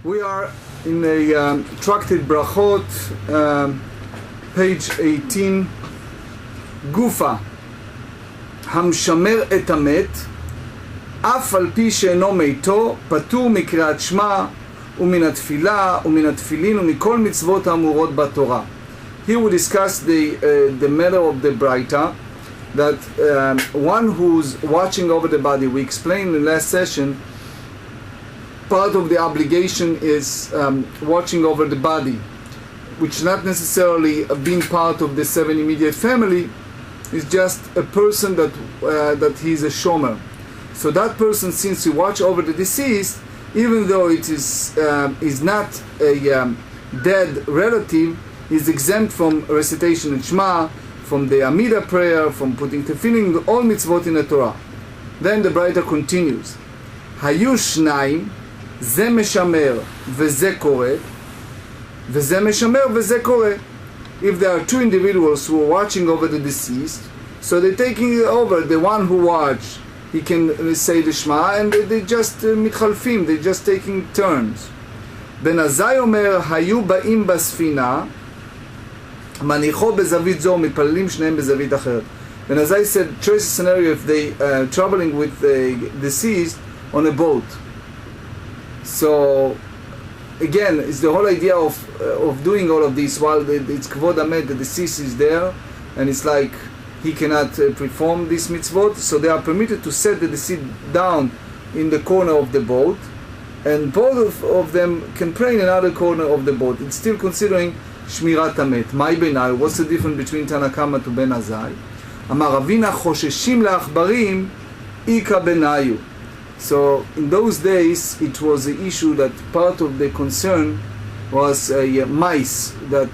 We are in a Tractate Berachot, page 18, גופה, המשמר את המת, אף על פי שאינו מתו, פטור מקריאת שמע ומן התפילה ומן התפילין ומכל מצוות האמורות בתורה. Here we discuss the matter of the Braita, that one who's watching over the body. We explained in the last session, part of the obligation is watching over the body, which not necessarily being part of the seven immediate family, is just a person that he's a shomer. So that person, since he watch over the deceased, even though it is not a dead relative, is exempt from recitation of Shema, from the Amidah prayer, from putting tefillin, all mitzvot in the Torah. Then the Braita continues, היו שניים, זה משמר וזה קורא, וזה משמר וזה קורא. If there are two individuals who are watching over the deceased, so they're taking it over. The one who watch, he can say the Shema, and they just מתחלפים, they're just taking turns. בן עזאי אומר, היו באים בספינה, מניחו בזווית זו, מתפללים שניהם בזווית אחרת. בן עזאי said, choice a scenario if they traveling with the deceased on a boat. So again, it's the whole idea of doing all of this while it's Kvod Hamet, the deceased is there, and it's like he cannot perform this mitzvot, so they are permitted to set the deceased down in the corner of the boat, and both of them can pray in another corner of the boat. It's still considering Shmirat Hamet. Mai Benai, what's the difference between Tanakama to Ben Azai? Amar Ravina chosheshim le'achbarim ika benayu. So in those days it was an issue that part of the concern was mice, that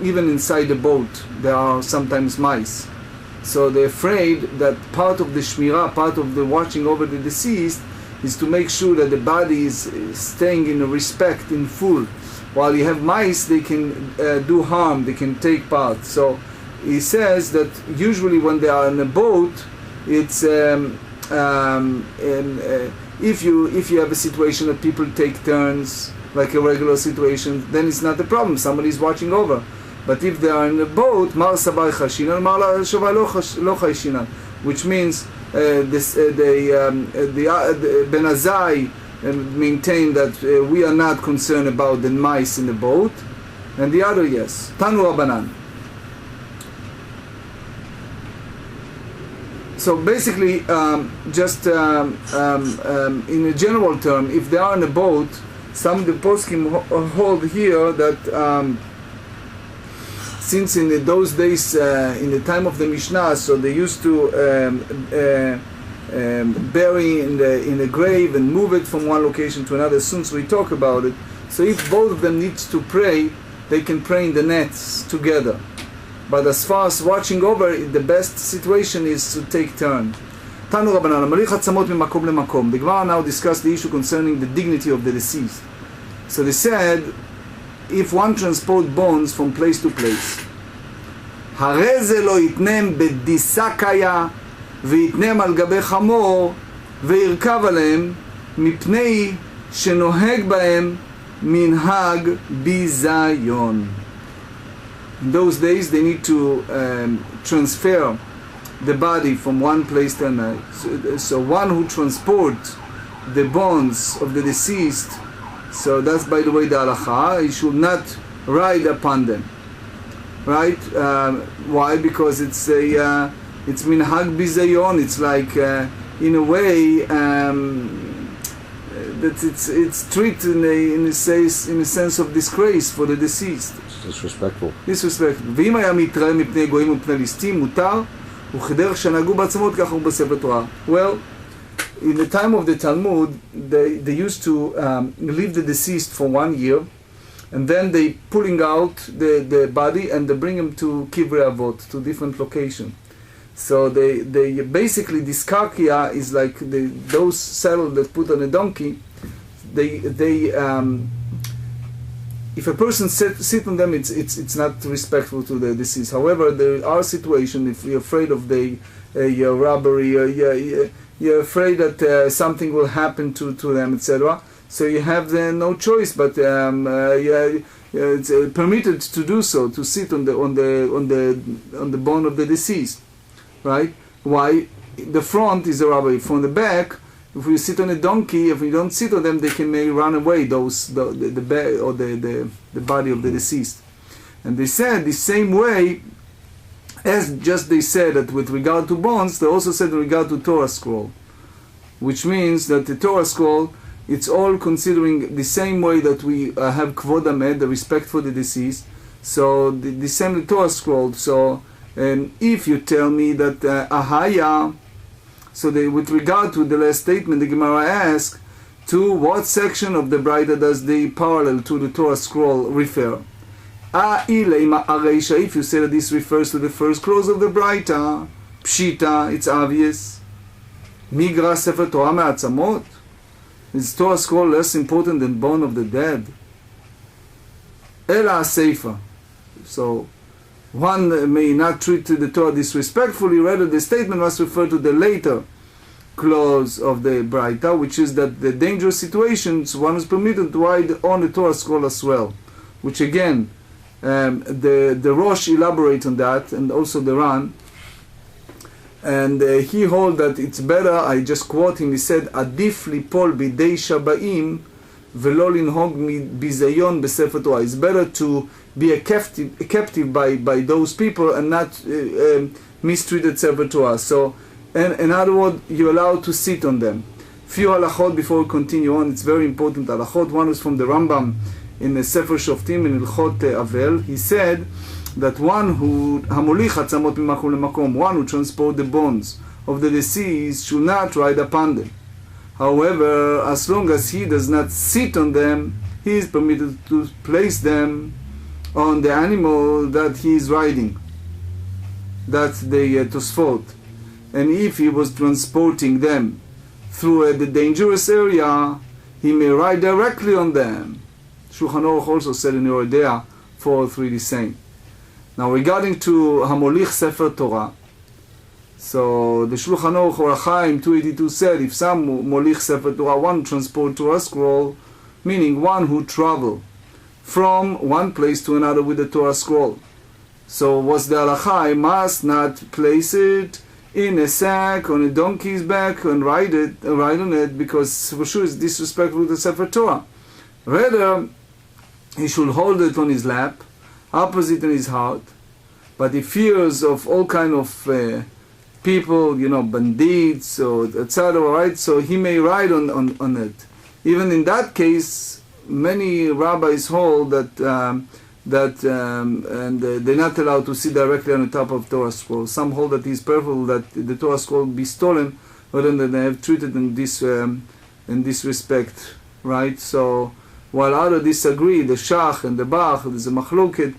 even inside the boat there are sometimes mice. So they're afraid that part of the shmirah, part of the watching over the deceased, is to make sure that the body is staying in respect in full. While you have mice, they can do harm, they can take part. So he says that usually when they are in a boat, it's if you have a situation that people take turns, like a regular situation, then it's not a problem. Somebody is watching over. But if they are in a boat, mar sabay chashinan, mar shavay lo chashinan, which means the Ben Azai maintain that we are not concerned about the mice in the boat, and the other yes. Tanu Rabbanan. So basically, just in a general term, if they are in a boat, some of the poskim hold here that since in those days, in the time of the Mishnah, so they used to bury in the grave and move it from one location to another. Soon we talk about it. So if both of them needs to pray, they can pray in the nets together. But as far as watching over, the best situation is to take turn. Tanu Rabbanan, המוליך עצמות ממקום למקום. The Gemarah now discussed the issue concerning the dignity of the deceased. So they said, if one transport bones from place to place, הרי זה לא יתנם בדיסה קיה, ויתנם על גבי חמור, וירכב עליהם, מפני שנוהג בהם מנהג ביזיון. In those days, they need to transfer the body from one place to another. So one who transports the bones of the deceased, so that's by the way the halacha, he should not ride upon them, right? Why? Because it's minhag bizayon. It's like in a way that it's treated in a sense of disgrace for the deceased. Disrespectful. ואם היה מתראה מפני גויים ומפני ליסטים, מותר, וכדרך שנהגו בעצמות כך הוא בספר תורה. Well, in the time of the Talmud, they used to leave the deceased for 1 year, and then they pulling out the body and they bring him to Kivrei Avot, to different location. So they basically, this karkia is like those saddle that put on a donkey. If a person sit on them, it's not respectful to the deceased. However, there are situations if you're afraid of the robbery, you're afraid that something will happen to them, etc. So you have no choice, but it's permitted to do so, to sit on the bone of the deceased, right? Why? The front is a robbery. From the back, if you sit on a donkey, if you don't sit on them, they can may run away. The body of the deceased. And they said the same way, as just they said that with regard to bones, they also said in regard to Torah scroll, which means that the Torah scroll, it's all considering the same way that we have kvod hamet, the respect for the deceased. So the same Torah scroll. So if you tell me that ahaya, so with regard to the last statement, the Gemarah asks, to what section of the Braita does the parallel to the Torah scroll refer? If you say that this refers to the first clause of the Braita, pshita, it's obvious. Migra sefer Torah me'atzamot. Is Torah scroll less important than bone of the dead? Ela seifa. So one may not treat the Torah disrespectfully, rather the statement must refer to the later clause of the Braita, which is that the dangerous situations one is permitted to write on the Torah scroll as well, which again, the Rosh elaborate on that, and also the Ran, and he holds that it's better, I just quote him, he said, Adif lipol bidei shabaim velo linhog bizayon b'sefer Torah. It's better to be a captive by those people and not mistreated Sefer Torah. So, in other words, you're allowed to sit on them. Few halachot before we continue on. It's very important halachot. One is from the Rambam in the Sefer Shoftim in Ilchot Avel. He said that one who hamolich atzamot mimakom lemakom, one who transport the bones of the deceased should not ride upon them. However, as long as he does not sit on them, he is permitted to place them on the animal that he is riding. That's the Tosefta. And if he was transporting them through the dangerous area, he may ride directly on them. Shulchan Aruch also said in Yoreh Deah 403 the same. Now regarding to Hamolich Sefer Torah, so the Shulchan Aruch Orach Chaim 282 said, if some Molich Sefer Torah, one transport Torah scroll, meaning one who travel from one place to another with the Torah scroll. So what's the halacha? I must not place it in a sack, on a donkey's back, and ride on it, because for sure it's disrespectful to Sefer Torah. Rather, he should hold it on his lap, opposite in his heart, but he fears of all kind of people, bandits, or etc., right? So he may ride on it. Even in that case, many rabbis hold that they're not allowed to sit directly on the top of Torah scroll. Some hold that it's preferable that the Torah scroll be stolen rather than they have treated in this respect, right? So while others disagree, the Shach and the Bach, there's a machloket.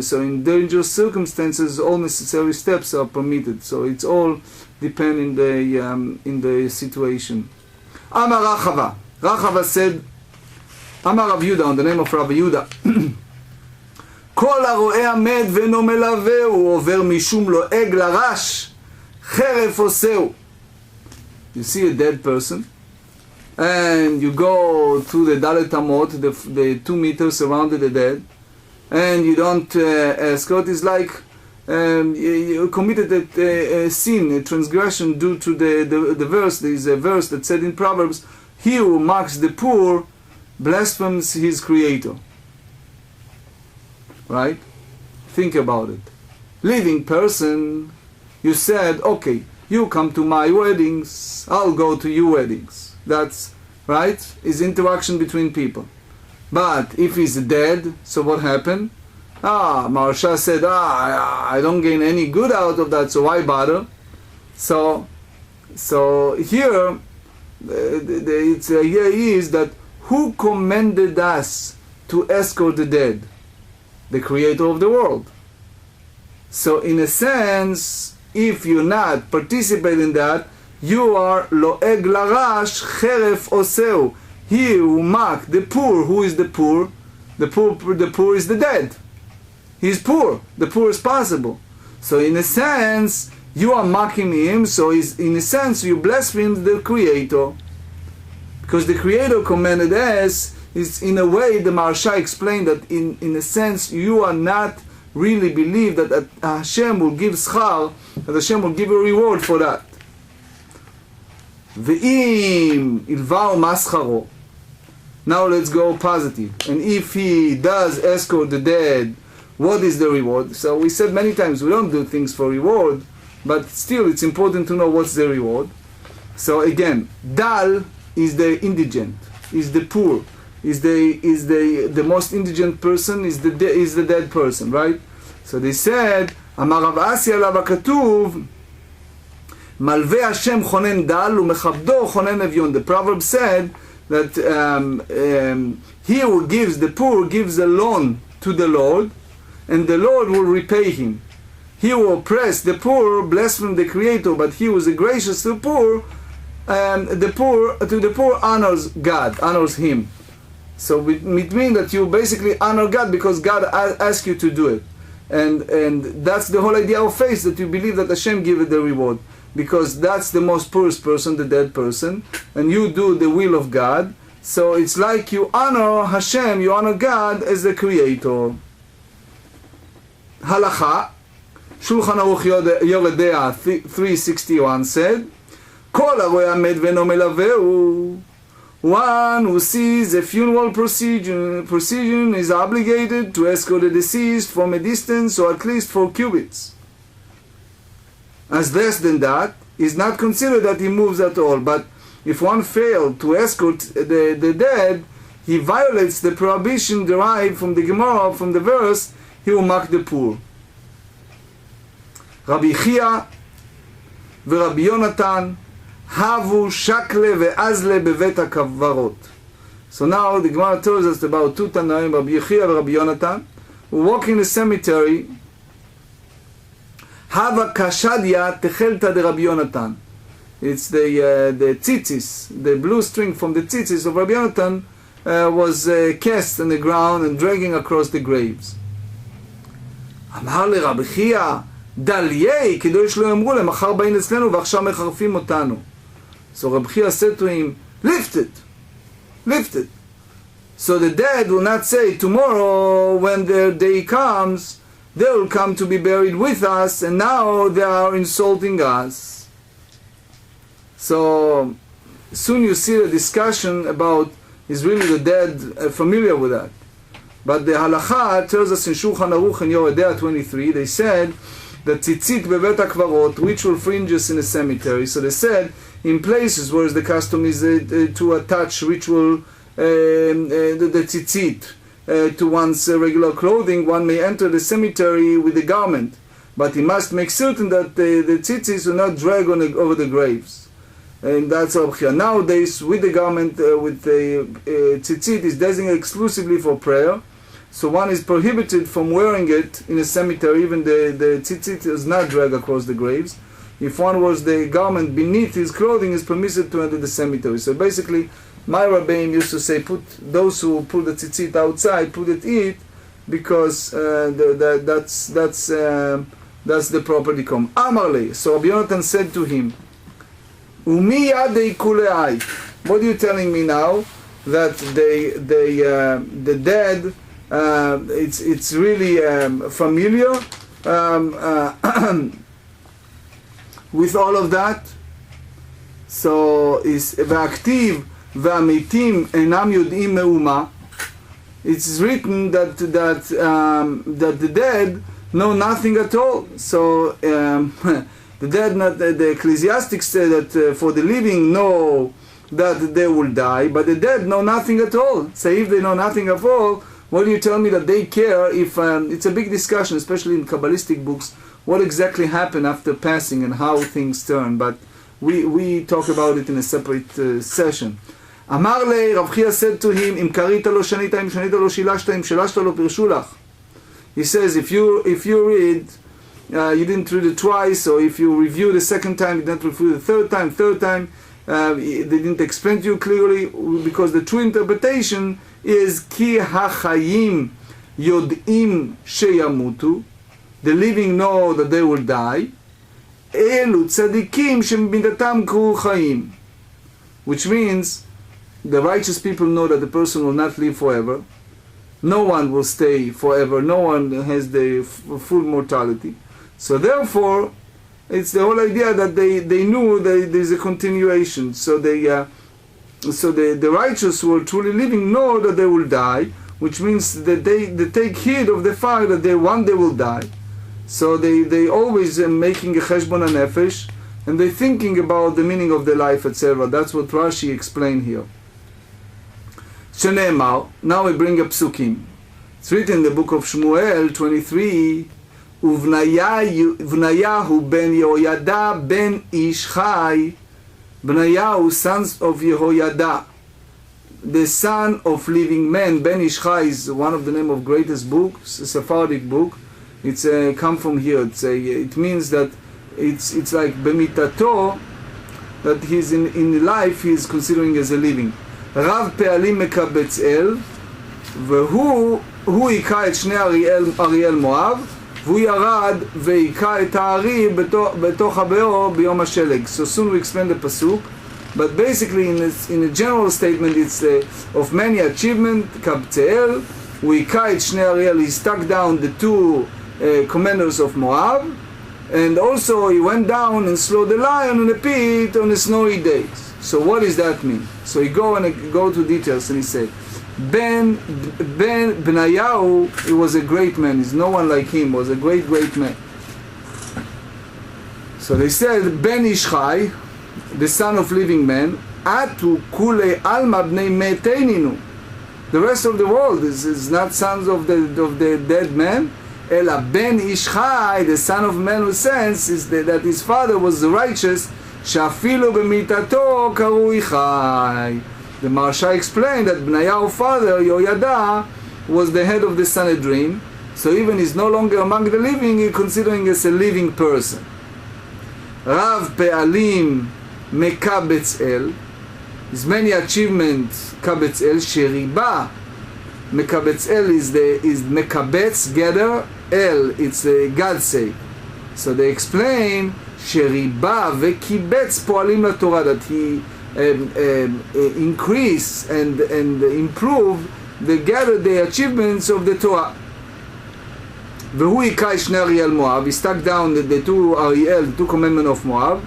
So in dangerous circumstances, all necessary steps are permitted. So it's all depend in the situation. Amar Rachava. Rachava said, Amar Rav Yehuda, on the name of Rabbi Yehuda, כל הרואה המת ואינו מלווהו עובר משום לועג לרש חרף עושהו. You see a dead person and you go to the Dalet Amot, the 2 meters surrounded the dead, and you don't escort. It's like you committed a sin, a transgression due to the verse. There is a verse that said in Proverbs, he who mocks the poor blasphemes his creator. Right? Think about it. Living person, you said, okay, you come to my weddings, I'll go to your weddings. That's right? Is interaction between people. But if he's dead, so what happened? Maharsha said, I don't gain any good out of that, so why bother? So here, the idea is that who commanded us to escort the dead? The creator of the world. So in a sense, if you're not participating in that, you are lo'eg larash cheref oseu. He who mock the poor. Who is the poor? The poor is the dead. He's poor. The poor is possible. So in a sense, you are mocking him. So in a sense, you blaspheme the creator. Because the Creator commanded us is, in a way, the Maharsha explained that in a sense you are not really believe that Hashem will give schar, that Hashem will give a reward for that. Ve'im ilvao mascharo. Now let's go positive. And if he does escort the dead, what is the reward? So we said many times we don't do things for reward, but still it's important to know what's the reward. So again, dal is the indigent, is the poor, is the most indigent person, is the dead person, right? So they said, Amar Rav Asi alav hakatuv, Malveh Hashem chonen dal umechabdo chonen evyon. The proverb said that he who gives, the poor gives a loan to the Lord, and the Lord will repay him. He who oppress the poor blasphemes the Creator, but he who is gracious to the poor honors God, honors him. So it means that you basically honor God because God asked you to do it. And that's the whole idea of faith, that you believe that Hashem gives the reward. Because that's the most poorest person, the dead person, and you do the will of God. So it's like you honor Hashem, you honor God as the Creator. Halacha, Shulchan Aruch Yoredea 361 said, Kol haroeh hamet ve'eno melaveu. One who sees a funeral procession is obligated to escort the deceased from a distance or at least 4 cubits. As less than that, is not considered that he moves at all. But if one failed to escort the dead, he violates the prohibition derived from the Gemarah, from the verse, he will mock the poor. Rabbi Chia ורבי יונתן Havu shakle ve'azle bevet hakavarot. So now the Gemarah tells us about 2 Tanaim, Rabbi Yechia and Rabbi Yonatan, who walk in the cemetery. Hava kashadia techelta de Rabbi Yonatan. It's the tzitzis, the blue string from the tzitzis of Rabbi Yonatan was cast on the ground and dragging across the graves. אמר לרבי חייא, דליה, כדי שלא יאמרו להם, מחר באים אצלנו ועכשיו מחרפים אותנו. So Rabbi Chia said to him, lift it, lift it. So the dead will not say, tomorrow when the day comes, they will come to be buried with us, and now they are insulting us. So soon you see the discussion about, is really the dead familiar with that? But the halacha tells us in Shulchan Aruch in Yoredea 23, they said that tzitzit bevet hakvarot, ritual fringes in a cemetery. So they said, in places where the custom is to attach ritual the tzitzit to one's regular clothing, one may enter the cemetery with the garment, but he must make certain that the tzitzis will not drag over the graves. And that's Rabbi Chia. Nowadays, with the garment, with the tzitzit is designated exclusively for prayer, so one is prohibited from wearing it in a cemetery. Even the tzitzit does not drag across the graves. If one was the garment beneath his clothing, is permitted to enter the cemetery. So basically, my Rabbeim used to say, put those who put the tzitzit outside, put it because that's the proper decorum. Amarle. So Rabbi Yonatan said to him, Umi yadei kuleai. What are you telling me now? That the dead, it's really familiar with all of that. So is v'aktiv v'amitim enam yod'im me'uma. It's written that the dead know nothing at all. So the dead, the ecclesiastics say that for the living know that they will die, but the dead know nothing at all. So if they know nothing at all, what do you tell me that they care if it's a big discussion, especially in Kabbalistic books, what exactly happened after passing and how things turn, but we talk about it in a separate session. Amar le, Rav Chia said to him, Im karita lo shanita, im shanita lo shilashta, im shilashta lo pirshu lach. He says, if you read, you didn't read it twice, or if you review the second time, you didn't review the third time, they didn't explain to you clearly, because the true interpretation is ki hachayim yod'im sheyamutu. The living know that they will die. Elu tzadikim shemidatam kru chayim. Which means the righteous people know that the person will not live forever. No one will stay forever. No one has the full mortality. So therefore, it's the whole idea that they knew that there's a continuation. So the righteous who are truly living know that they will die, which means that they take heed of the fact that one day will die. So they always making a cheshbon hanefesh, and they're thinking about the meaning of their life, etc. That's what Rashi explained here. Shene'emar, now we bring up psukim. It's written in the book of Shmuel 23, Uvnayahu ben Yehoyada ben Ish Chai, Bnayahu, sons of Yehoyada, the son of living men. Ben Ish Chai is one of the name of greatest books, a Sephardic book. It's come from here. It means that it's like bemitato, that he's in life he is considering as a living. Rav Pe'alim Mekabetz El, והוא היכה את שני אריאל מואב, והוא ירד והיכה את הארי בתוך הבאר ביום השלג. So soon we explain the pasuk, but basically in a general statement it's of many achievement. Kabteel, הוא היכה את שני אריאל, he stuck down the two commanders of Moab, and also he went down and slew the lion in a pit on a snowy day. So what does that mean? So he go to details and he said, Ben Benayahu, he was a great man. There's no one like him. Was a great man. So they said, Ben Ishchai, the son of living men, Atu Kule Alma Bnei Meteininu. The rest of the world is not sons of the dead man. Ela Ben Ishchai, the son of man who sins, is that his father was righteous. Shafilu b'mitato karui chai. The Maharsha explained that Bnayahu's father, Yehoyada, was the head of the Sanhedrin, so even he's no longer among the living, he's considering as a living person. Rav Pe'alim Mekabetz El, his many achievements, Kabetz El, Sheriba. Mekabetz El is Mekabetz, gather, El, it's God say. So they explain, Sheriba ve'kibetz po'alim la-Torah, that he increase and improve the achievements of the Torah. V'hu hikai shnei Ariel Moab, he stuck down the two Ariel, the two commandments of Moab.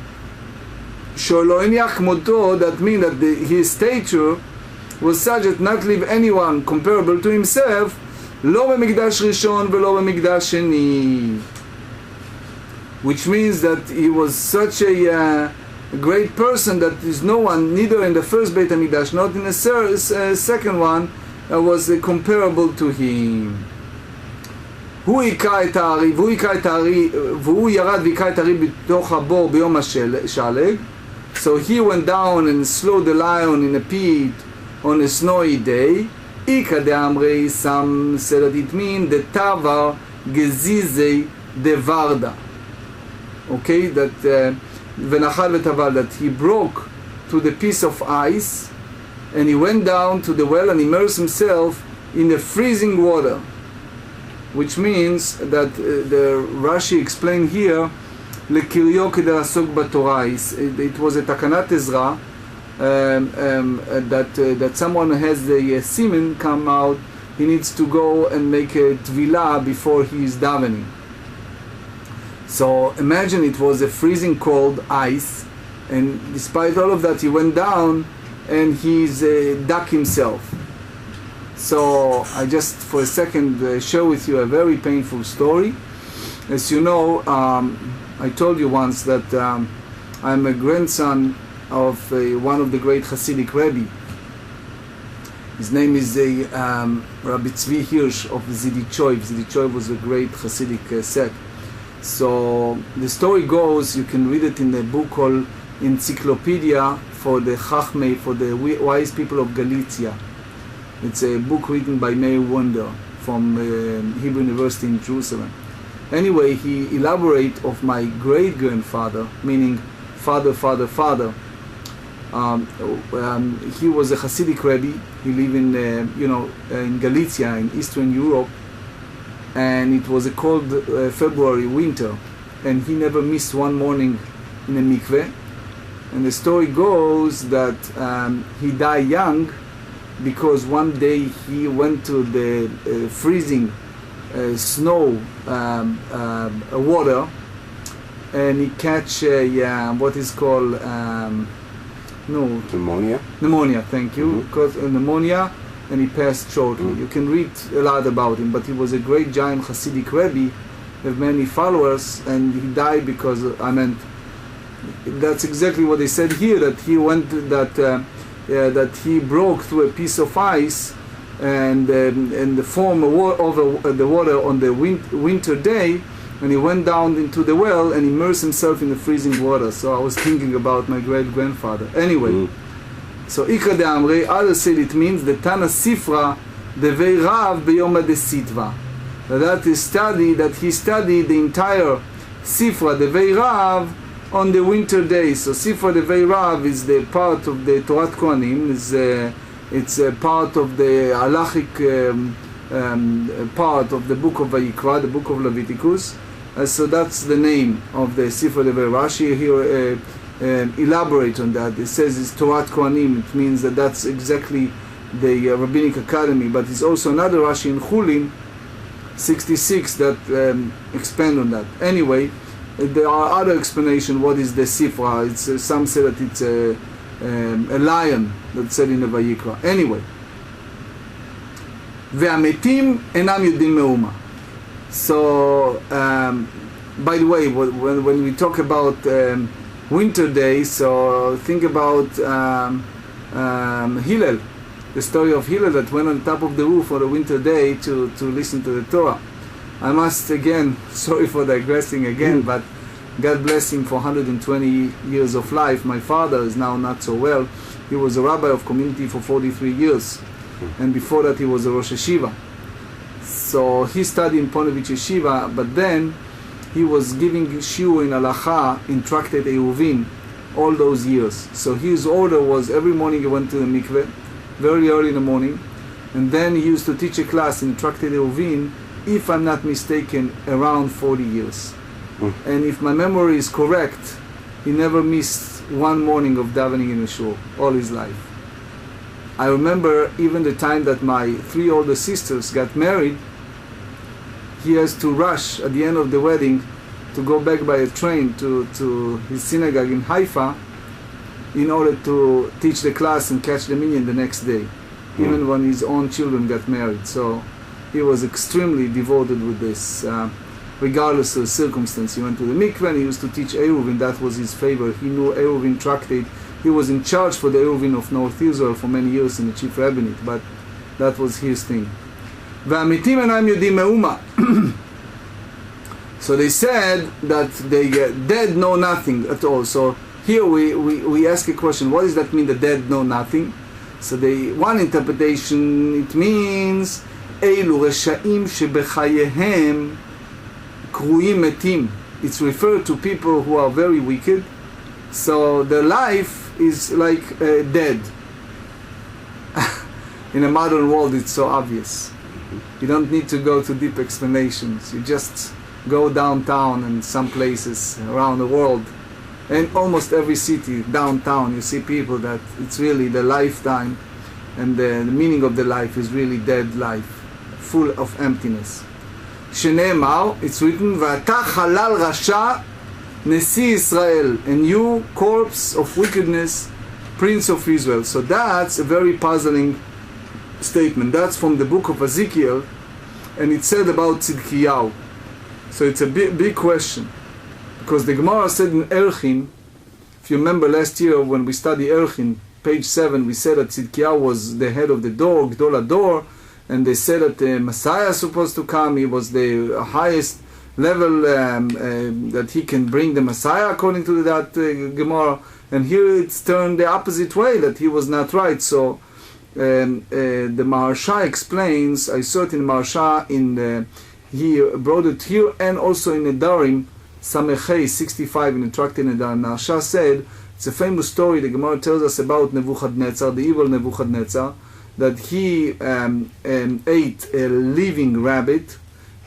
Shelo eniach moto, that means that his stature was such that not leave anyone comparable to himself, lo b'mikdash rishon v'lo b'mikdash sheni. Which means that he was such a great person that there is no one, neither in the first Beit HaMikdash, not in the second one, was comparable to him. הוא היכה את הארי, והוא ירד והיכה את הארי בתוך הבור ביום השלג. So he went down and slew the lion in a pit on a snowy day. איכא דאמרי, some said that it means the tavar gezizei de varda. Okay, that v'nachal v'taval, that he broke to the piece of ice and he went down to the well and immersed himself in the freezing water, which means that the Rashi explained here lekiryo kedei lasok b'Torah. It was a takanat Ezra that someone has the semen come out, he needs to go and make a tvilah before he is davening. So imagine it was a freezing cold ice, and despite all of that he went down and he's duck himself. So I just for a second share with you a very painful story. As you know, I told you once that I'm a grandson of one of the great Hasidic Rebbe. His name is Rabbi Tzvi Hirsch of Zidichoy. Zidichoy was a great Hasidic sect. So the story goes, you can read it in the book called Encyclopedia for the Chachmei, for the wise people of Galicia. It's a book written by Meir Wonder from Hebrew University in Jerusalem. Anyway, he elaborates of my great-grandfather, meaning father. He was a Hasidic Rebbe. He lived in Galicia, in Eastern Europe, and it was a cold February winter, and he never missed one morning in a mikveh. And the story goes that he died young because one day he went to the freezing snow water, and he catch what is called pneumonia. Thank you. Because pneumonia, and he passed shortly. You can read a lot about him, but he was a great giant Hasidic Rebbe, have many followers, and he died because that's exactly what they said here, that he went that he broke through a piece of ice and the form of the water on the winter day, and he went down into the well and immersed himself in the freezing water. So I was thinking about my great-grandfather. Anyway, so Ikra de Amrei, others said it means the Tana Sifra Devei Rav Beyom Desitva. That is that he studied the entire Sifra Devei Rav on the winter day. So Sifra Devei Rav is the part of the Torah Kohanim, it's a part of the halachic part of the book of Vayikra, the book of Leviticus. So that's the name of the Sifra Devei Rav. Rashi here elaborate on that. It says it's Torah Kohanim. It means that's exactly the Rabbinic Academy, but it's also another Rashi in Chulin 66 that expand on that. Anyway, there are other explanations what is the Sifra. It's some say that it's a lion that's said in the Vayikra. Anyway, והמתים אינם יודעים מאומה. So, by the way, when we talk about winter days, so think about Hillel, the story of Hillel that went on top of the roof on a winter day to listen to the Torah. I must again, sorry for digressing again, but God bless him for 120 years of life. My father is now not so well. He was a rabbi of community for 43 years. And before that he was a Rosh Yeshiva. So he studied in Ponevezh Yeshiva, but then he was giving shiur in halacha in Tractate Eruvin all those years. So his order was every morning he went to the mikveh, very early in the morning, and then he used to teach a class in Tractate Eruvin, if I'm not mistaken, around 40 years. And if my memory is correct, he never missed one morning of davening in the shul all his life. I remember even the time that my 3 older sisters got married, he has to rush at the end of the wedding to go back by a train to his synagogue in Haifa in order to teach the class and catch the minyan the next day, even when his own children got married. So he was extremely devoted with this, regardless of the circumstance. He went to the mikveh and he used to teach Eruvin. That was his favorite. He knew Eruvin Tractate. He was in charge for the Eruvin of North Israel for many years in the chief rabbinate, but that was his thing. והמתים אינם יודעים מאומה. So they said that the dead know nothing at all. So here we ask a question, what does that mean, the dead know nothing? So one interpretation, it means אלו רשעים שבחייהם קרויים מתים. It's referred to people who are very wicked. So their life is like dead. In a modern world it's so obvious. You don't need to go to deep explanations. You just go downtown and some places around the world, and almost every city downtown you see people that it's really the lifetime, and the meaning of the life is really dead life, full of emptiness. שנאמר, it's written, ואתה חלל רשע נשיא ישראל, and you corpse of wickedness, prince of Israel. So that's a very puzzling statement. That's from the book of Ezekiel, and it said about Tzidkiyahu. So it's a big question, because the Gemarah said in Erchin, if you remember last year when we studied Erchin, page 7, we said that Tzidkiyahu was the head of the door, Gdol HaDor, and they said that the Messiah is supposed to come. He was the highest level that he can bring the Messiah according to that Gemarah. And here it's turned the opposite way, that he was not right. So the Maharsha explains, I saw it in Maharsha, he brought it here and also in Nedarim, Samechei 65 in the Tractate Nedarim. Maharsha said, it's a famous story, the Gemara tells us about Nebuchadnezzar, the evil Nebuchadnezzar, that he ate a living rabbit,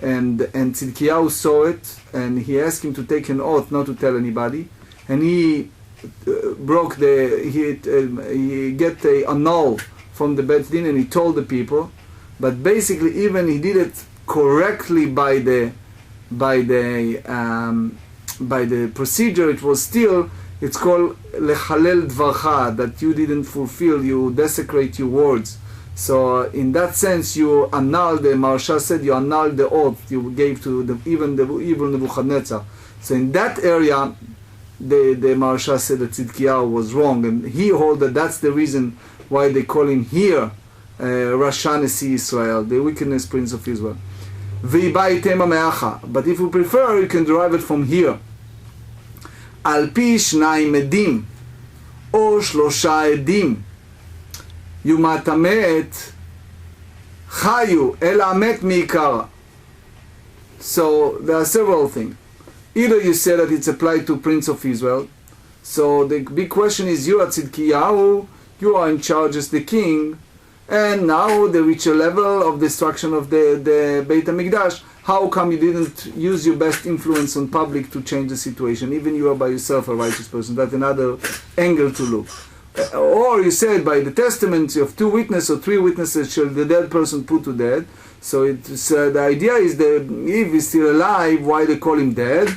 and Tzidkiyahu saw it, and he asked him to take an oath not to tell anybody, and he broke he get a annul from the Beit Din, and he told the people. But basically, even he did it correctly by the procedure, it was still, it's called lechalel dvarcha, that you didn't fulfill, you desecrate your words. So in that sense, you annulled, the Maharsha said, you annulled the oath you gave to even the evil Nebuchadnezzar. So in that area, the Maharsha said that Tzidkiyahu was wrong, and he hold that that's the reason why they call him here Rasha Nesi Israel, the wickedness prince of Israel. But if you prefer, you can derive it from here. Al pi shnayim edim o shlosha edim yumat hamet chayu el hamet miikara. So there are several things. Either you say that it's applied to Prince of Israel. So the big question is, you are Tzidkiyahu, you are in charge as the king, and now they reach a level of destruction of the Beit HaMikdash. How come you didn't use your best influence on public to change the situation? Even you are by yourself a righteous person. That's another angle to look. Or you said by the testimony of 2 witnesses or 3 witnesses shall the dead person put to death. So it's, the idea is that if he's still alive, why they call him dead?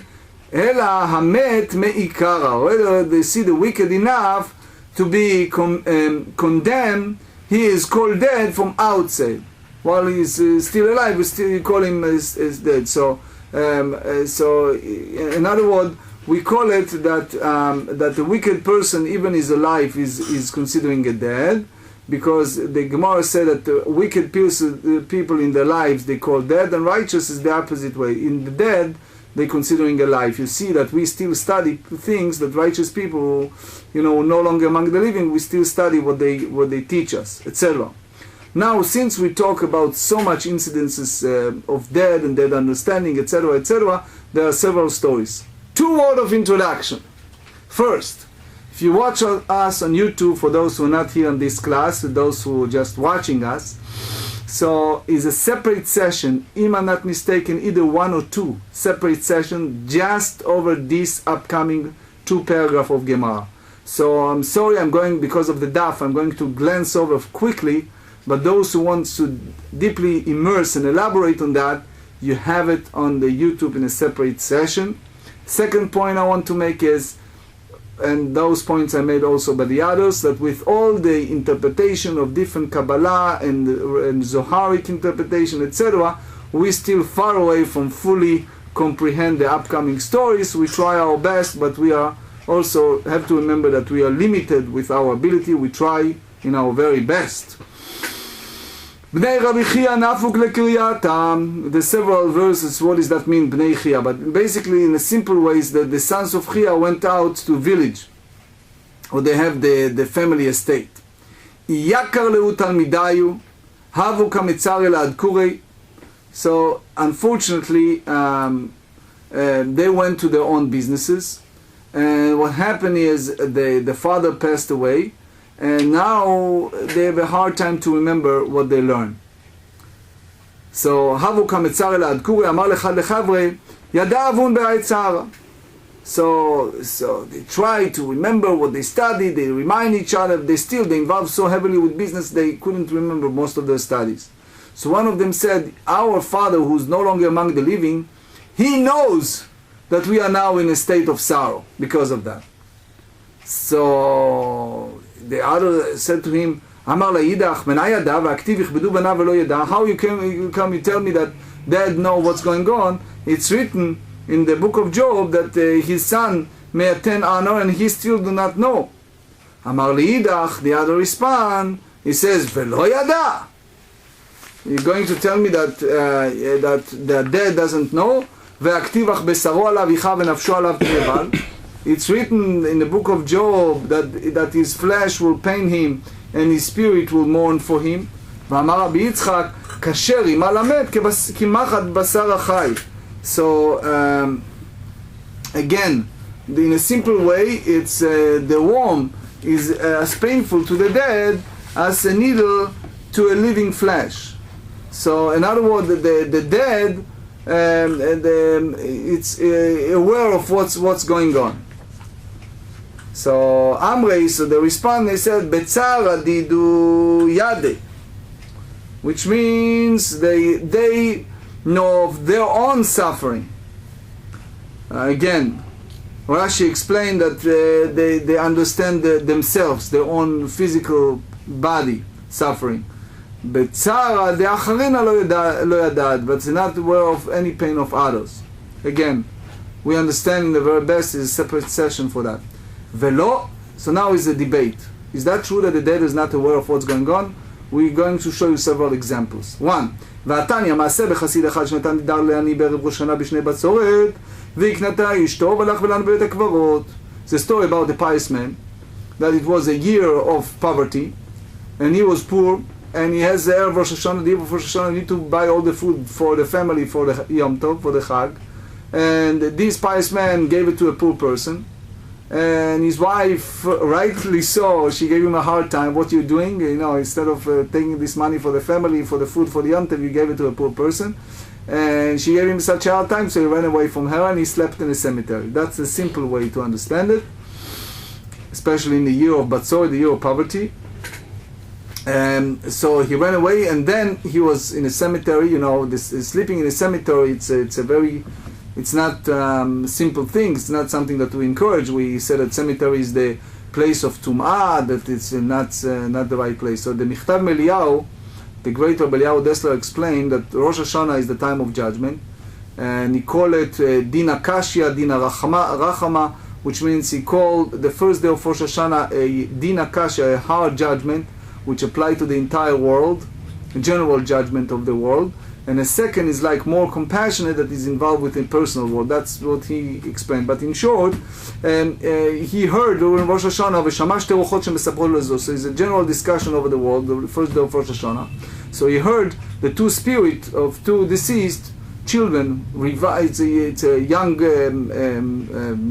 Ela hamet me'ikara. Whether they see the wicked enough to be condemned, he is called dead from outside. While he's still alive, we still call him as dead. So, in other words, we call it that that the wicked person, even is alive, is considering a dead, because the Gemarah said that the wicked people in their lives they call dead, and righteous is the opposite way. In the dead, they considering alive. You see that we still study things that righteous people, no longer among the living, we still study what they teach us, etc. Now, since we talk about so much incidences of dead and dead understanding, etc., there are several stories. 2 words of introduction. First, if you watch us on YouTube, for those who are not here in this class, those who are just watching us, so is a separate session, if I'm not mistaken, either 1 or 2 separate sessions just over this upcoming 2 paragraph of Gemarah. So I'm sorry, because of the daf, I'm going to glance over quickly, but those who want to deeply immerse and elaborate on that, you have it on the YouTube in a separate session. Second point I want to make is, and those points I made also by the others, that with all the interpretation of different Kabbalah and Zoharic interpretation, etc., we're still far away from fully comprehend the upcoming stories. We try our best, but we are also have to remember that we are limited with our ability. We try in our very best. Bnei Rabbi Chia nafuk lekriyatam. The several verses, what does that mean, Bnei Chia? But basically, in a simple way, is that the sons of Chia went out to village, or they have the family estate. Iyakar leu talmidayu, havu kamitzar el adkurei. So, unfortunately, they went to their own businesses, and what happened is the father passed away, and now they have a hard time to remember what they learned. So, havu kamitzar el adkurei, amar lechad lechavre, yada avun be'aitzara. So they try to remember what they studied, they remind each other, they involved so heavily with business, they couldn't remember most of their studies. So one of them said, our father, who's no longer among the living, he knows that we are now in a state of sorrow because of that. So the other said to him, Amar la'idach, menayada v'aktiv yichbedu banav v'lo yada. How you come tell me that dad know what's going on? It's written in the book of Job that his son may attain honor and he still do not know. Amar la'idach, the other respond, he says, v'lo yada. You're going to tell me that the dead doesn't know? It's written in the book of Job that his flesh will pain him and his spirit will mourn for him. So again, in a simple way, it's the worm is as painful to the dead as a needle to a living flesh. So, in other words, the dead, it's aware of what's going on. So Amrei, so they respond, they said, Betzara didu yade, which means they know of their own suffering. Again, Rashi explained that they understand themselves, their own physical body suffering. Betzara de acharina lo yadad, but they're not aware of any pain of others. Again, we understand in the very best is a separate session for that. Velo, so now is a debate. Is that true that the dead is not aware of what's going on? We're going to show you several examples. One, ועתניא מעשה בחסיד אחד שנתן דידר לעני בערב ראש שנה בשני בצורת והקנתה אשתו והלך ולן בבית הקברות. The story about the pious man, that it was a year of poverty and he was poor and he has the Erev Rosh Hashanah, the eve of Rosh Hashanah, need to buy all the food for the family for the Yom Tov, for the Chag, and this pious man gave it to a poor person. And his wife, rightly so, she gave him a hard time. What you doing? You know, instead of taking this money for the family, for the food, for the Yom Tov, you gave it to a poor person. And she gave him such a hard time, so he ran away from her and he slept in a cemetery. That's a simple way to understand it, especially in the year of Batzor, the year of poverty. So he ran away, and then he was in a cemetery. You know, sleeping in a cemetery, it's not simple thing. It's not something that we encourage. We said that cemetery is the place of tum'ah, that it's not the right place. So the Michtav Meliyahu, the great Rabbi Dessler explained that Rosh Hashanah is the time of judgment, and he called it Dina Kashya, Dina Rachama, which means he called the first day of Rosh Hashanah a Dina Kashya, a hard judgment, which applied to the entire world, a general judgment of the world. And the second is like more compassionate, that is involved with the personal world. That's what he explained. But in short, he heard during Rosh Hashanah, so it's a general discussion over the world, the first day of Rosh Hashanah. So he heard the two spirits of two deceased children, it's a young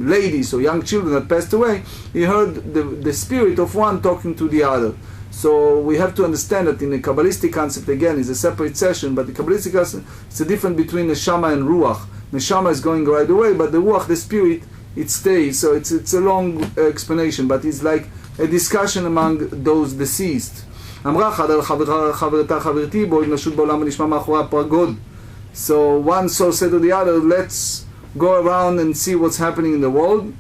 lady, so young children that passed away. He heard the spirit of one talking to the other. So we have to understand that in the Kabbalistic concept, again, is a separate session, but the Kabbalistic concept, it's a difference between Neshama and Ruach. Neshama is going right away, but the Ruach, the spirit, it stays. So it's a long explanation, but it's like a discussion among those deceased. So one soul said to the other, let's go around and see what's happening in the world.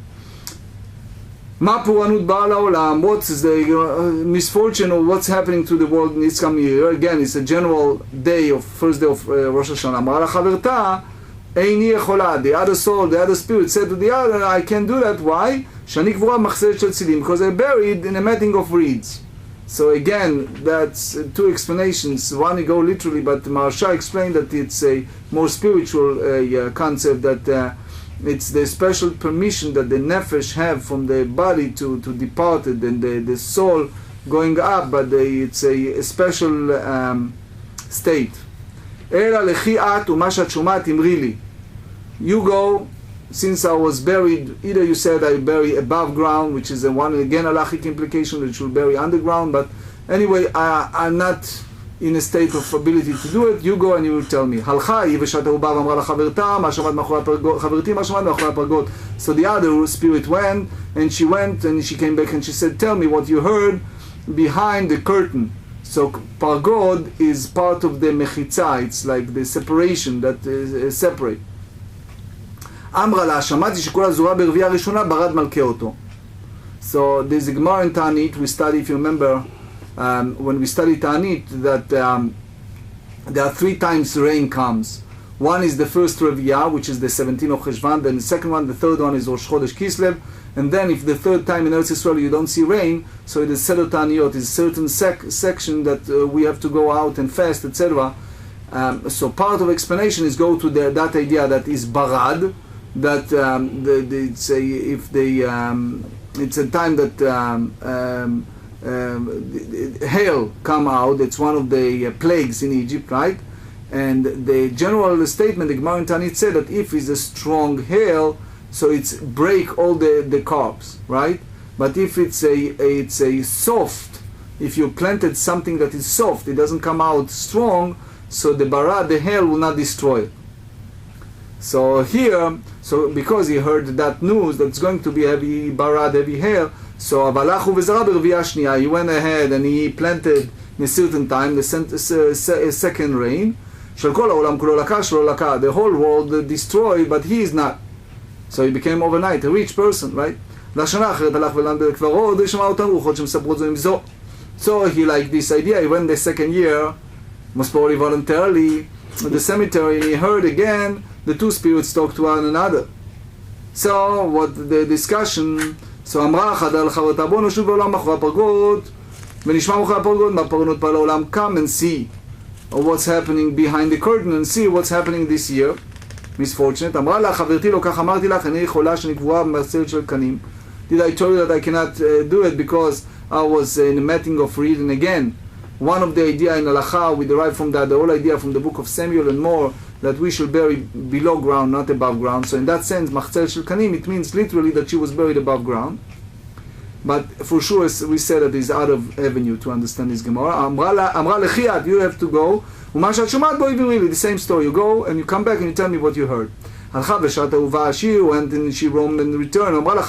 What is the misfortune or what's happening to the world in this coming year? Again, it's a general day of first day of Rosh Hashanah. The other soul, the other spirit said to the other, I can't do that. Why? Because they're buried in a matting of reeds. So again, that's two explanations. One, you go literally, but Maharsha explained that it's a more spiritual concept, that it's the special permission that the nefesh have from the body to depart it, and the soul going up, but it's a special state. You go, since I was buried, either you said I bury above ground, which is one again halachic implication, that you should bury underground, but anyway, I'm not in a state of ability to do it. You go and you will tell me. So the other spirit went and she came back and she said, tell me what you heard behind the curtain. So pargod is part of the mechitza. It's like the separation that is separate. So there's a Gemarah in Ta'anit, we study, if you remember, when we study Ta'anit, that there are 3 times rain comes. One is the first Reviyah, which is the 17th of Cheshvan, then the second one, the third one is Rosh Chodesh Kislev, and then if the third time in Eretz Yisrael you don't see rain, so it is Seder Ta'aniyot, it's a certain section that we have to go out and fast, etc. So part of explanation is go to that idea that is Barad, that it's a time that hail come out. It's one of the plagues in Egypt, right? And the general statement, the Gemarah in Ta'anit said that if it's a strong hail, so it's break all the carbs, right? But if it's a soft, if you planted something that is soft, it doesn't come out strong, so the hail will not destroy it. So here, So because he heard that news that it's going to be heavy barad, heavy hail, so Avalachu v'zara b'rviya shniya, he went ahead and he planted in a certain time the second rain. Shel kol ha'olam kulo laka, shelo laka, the whole world destroyed, but he is not. So he became overnight a rich person, right? לשנה אחרת הלך ולמד בקברות, ושמע אותם רוחות שמספרות זו עם זו. So he liked this idea. He went the second year, most probably voluntarily, at the cemetery, and he heard again the two spirits talk to one another. So what the discussion, so אמרה אחת על חברתה, בוא נשוב בעולם מאחורי הפרגות, ונשמע מאחורי הפרגות, מהפרגות פעל העולם, come and see what's happening behind the curtain and see what's happening this year. misfortunate. אמרה לה, חברתי לו, כך אמרתי לך, אני חולה שאני קבועה במסכת של קנים. Did I tell you that I cannot do it because I was in a meeting of reed? And again, one of the idea in halacha, we derive from that, the whole idea from the book of Samuel and more, that we should bury below ground, not above ground. So in that sense, machzel shel kanim, it means literally that she was buried above ground. But for sure, we said that is out of avenue to understand this Gemarah. אמרה לכי את, you have to go. ומה שאת שומעת בו really, the same story. You go and you come back and you tell me what you heard. הלכה בשעת אהובה, she went and she roamed and returned. אמרה לה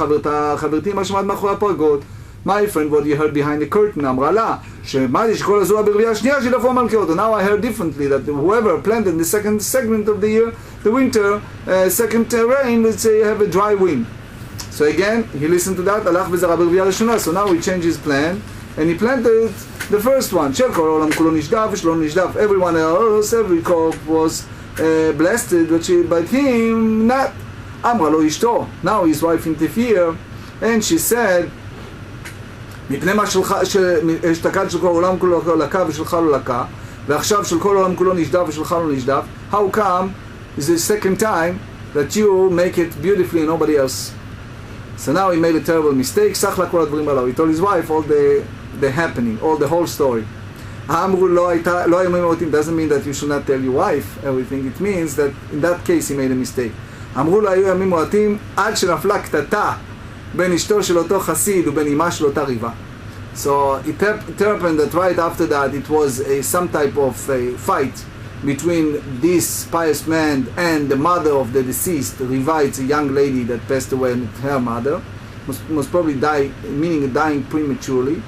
חברתי, מה שמעת מאחורי הפרגות? My friend, what you heard behind the curtain. אמרה לה, שמעתי שכל הזוהה ברביעה השנייה שילפו מלכות. Now I heard differently, that whoever planted the second segment of the year, the winter, second rain, let's say you have a dry wind. So again, he listened to that, הלך וזרע ברביעה ראשונה. So now he changed his plan, and he planted the first one. של כל העולם כולו נשדף ושלא נשדף. Everyone else, every crop was blessed, but him not. אמרה לו אשתו. Now his wife interfered, and she said, מפני מה אשתקד של כל העולם כולו לקה ושלך לא לקה, ועכשיו של כל העולם כולו נשדף ושלך לא נשדף, how come is the second time that you make it beautifully and nobody else? So now he made a terrible mistake. סך לה כל הדברים עליו. He told his wife all the happening, all the whole story. אמרו לא הימים מעוטים, doesn't mean that you should not tell your wife everything. It means that in that case he made a mistake. אמרו לו היו ימים מעוטים עד שנפלה קטטה בין אשתו של אותו חסיד ובין אמה של אותה ריבה. So it happened that right after that it was some type of a fight between this pious man and the mother of the deceased. Riva, it's a young lady that passed away with her mother, most probably die, meaning dying prematurely,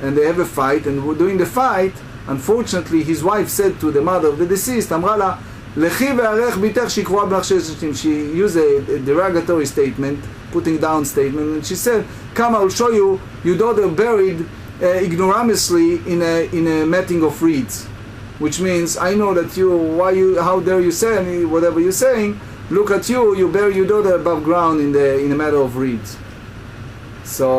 and they have a fight, and during the fight, unfortunately, his wife said to the mother of the deceased, אמרה לה, לכי וערך ביתך שהיא קרואה בך 6 שנים. She used a derogatory statement, putting down statement, and she said, come, I'll show you your daughter buried ignoramulously in a matting of reeds. Which means, I know that how dare you say whatever you're saying, look at you bury your daughter above ground in a matter of reeds. So,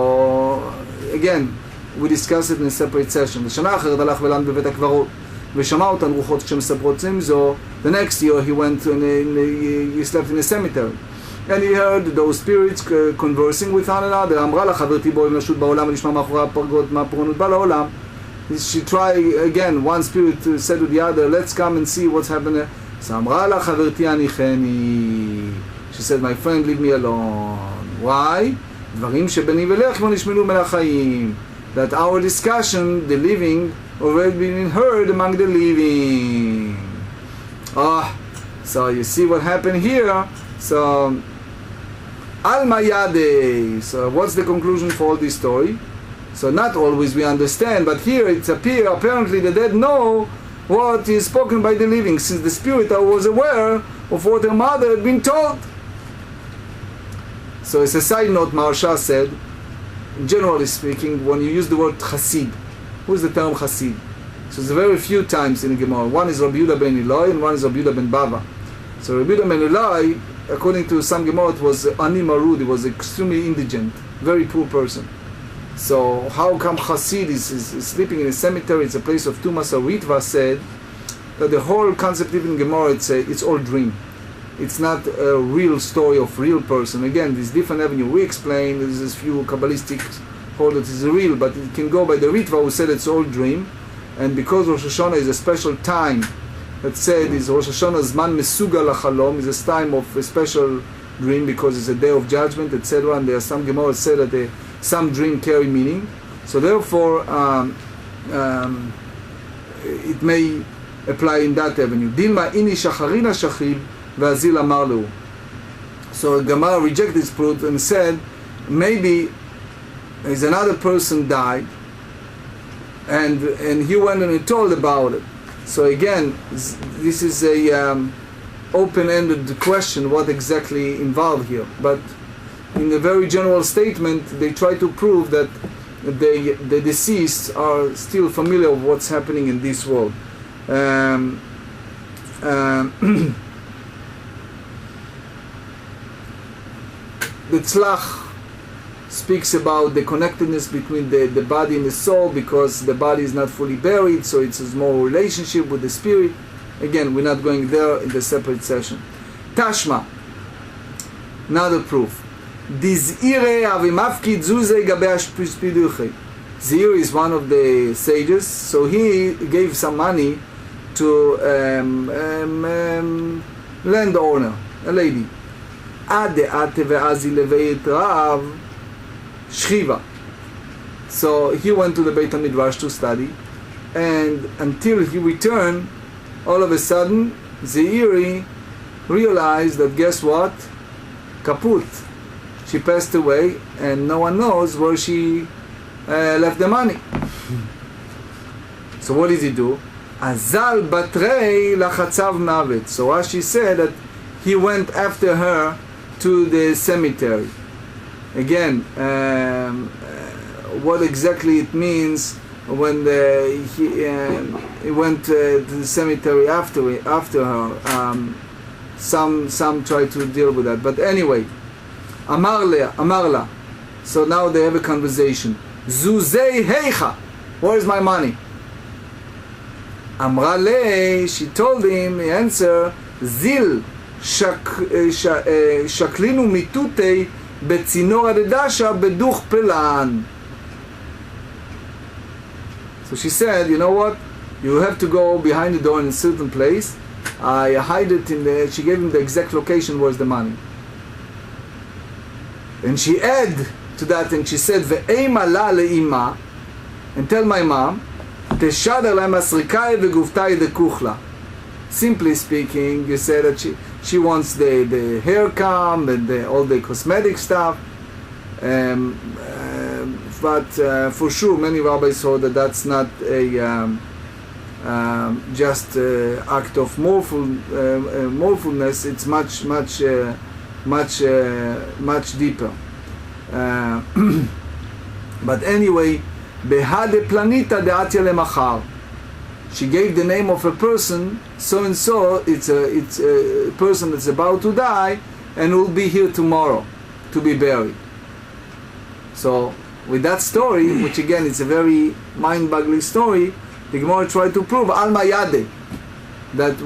again, we discussed it in a separate session. בשנה אחרת הלך ולמד בבית הקברות, ושמע אותן רוחות שמספרות זו. The next year he went and he slept in a cemetery. And he heard those spirits conversing with one another. אמרה לה חברתי בואי נשוט בעולם ונשמע מאחורי הפרגות מהפורענות בא לעולם. She tried again, one spirit said to the other, let's come and see what's happening. So אמרה לה חברתי הניחני. She said, my friend, leave me alone. Why? דברים שביני ולך כבר נשמעו מן החיים. That our discussion, the living, already been heard among the living. So you see what happened here. So, Alma Yade. So what's the conclusion for all this story? So not always we understand, but here it's apparently the dead know what is spoken by the living, since the spirit was aware of what her mother had been told. So as a side note, Maharsha said, generally speaking, when you use the word Chassid, who is the term Chassid? So there's very few times in the Gemarah. One is Rabbi Yehuda ben Eloi and one is Rabbi Yehuda ben Bava. So Rabbi Yehuda ben Eloi, according to some Gemarah, it was Ani Marud, he was extremely indigent, very poor person. So how come Chassid is sleeping in a cemetery? It's a place of Tumas. So Ritva said that the whole concept even in Gemarah, it's all dream. It's not a real story of real person. Again, this different avenue we explain. There's this few Kabbalistic hold that is real, but it can go by the Ritva who said it's all dream. And because Rosh Hashanah is a special time, that said is Rosh Hashanah Zman Mesuga Lachalom, is a time of a special dream because it's a day of judgment, etc. And there are some Gemara said that some dream carry meaning. So therefore, it may apply in that avenue. Dilma ini shacharina shachib ve'azil amar lehu. So Gemarah rejected this proof and said, maybe is another person died, and he went and he told about it. So again, this is a open-ended question, what exactly involved here. But in a very general statement, they try to prove that the deceased are still familiar with what's happening in this world. The Tzlach speaks about the connectedness between the body and the soul, because the body is not fully buried, so it's a small relationship with the spirit. Again, we're not going there in the separate session. Tashma, another proof. Zir is one of the sages, so he gave some money to landowner, a lady. So he went to the Beit Midrash to study, and until he returned, all of a sudden, Zeiri realized that, guess what? Kaput. She passed away, and no one knows where she left the money. So what did he do? Azal batrei lachatzav mavet. So Rashi said that he went after her to the cemetery. Again, what exactly it means when he went to the cemetery after her. Some try to deal with that, but anyway, Amarla. So now they have a conversation. Zuzei heicha, where is my money? Amrale, she told him, he answered, Zil shaklinu mitutei betzinor adedasha beduch pelan. So she said, you know what? You have to go behind the door in a certain place. I hide it in the. She gave him the exact location. Where's the money? And she add to that, and she said, "Ve'ema la le'ima," and tell my mom, "Teshader la masrikai ve'guftai dekuchla." Simply speaking, you say that she wants the hair comb and all the cosmetic stuff. But for sure, many rabbis saw that that's not a just act of morefulness. It's much deeper. But anyway, behade planita de atya lemachar. She gave the name of a person, so and so. It's a person that's about to die and will be here tomorrow to be buried. So with that story, which again is a very mind-boggling story, the Gemarah tried to prove Alma Yade, that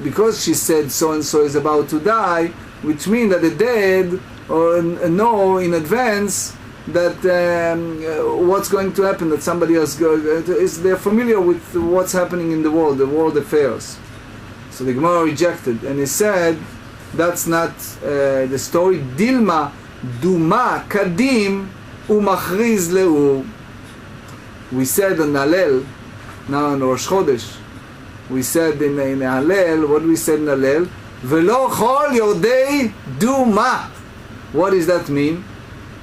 because she said so and so is about to die, which means that the dead know in advance that what's going to happen, that somebody else they're familiar with what's happening in the world affairs. So the Gemarah rejected, and he said that's not the story. Dilma duma kadim umachriz leu. We said in Hallel, now in Rosh Chodesh, we said in Hallel, what do we said in Hallel? Velo chol yodei duma. What does that mean?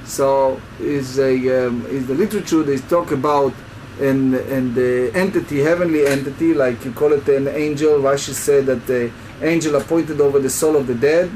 So is the literature they talk about in the entity, heavenly entity, like you call it an angel. Rashi said that the angel appointed over the soul of the dead.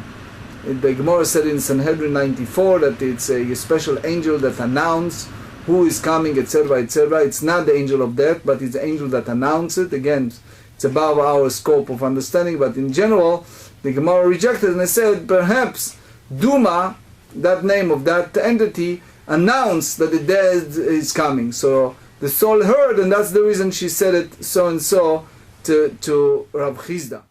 The Gemarah said in Sanhedrin 94 that it's a special angel that announces who is coming, etc., etc. It's not the angel of death, but it's the angel that announces it. Again, it's above our scope of understanding, but in general, the Gemarah rejected, and they said perhaps Duma, that name of that entity, announced that the dead is coming. So the soul heard, and that's the reason she said it so and so to Rav Chizda.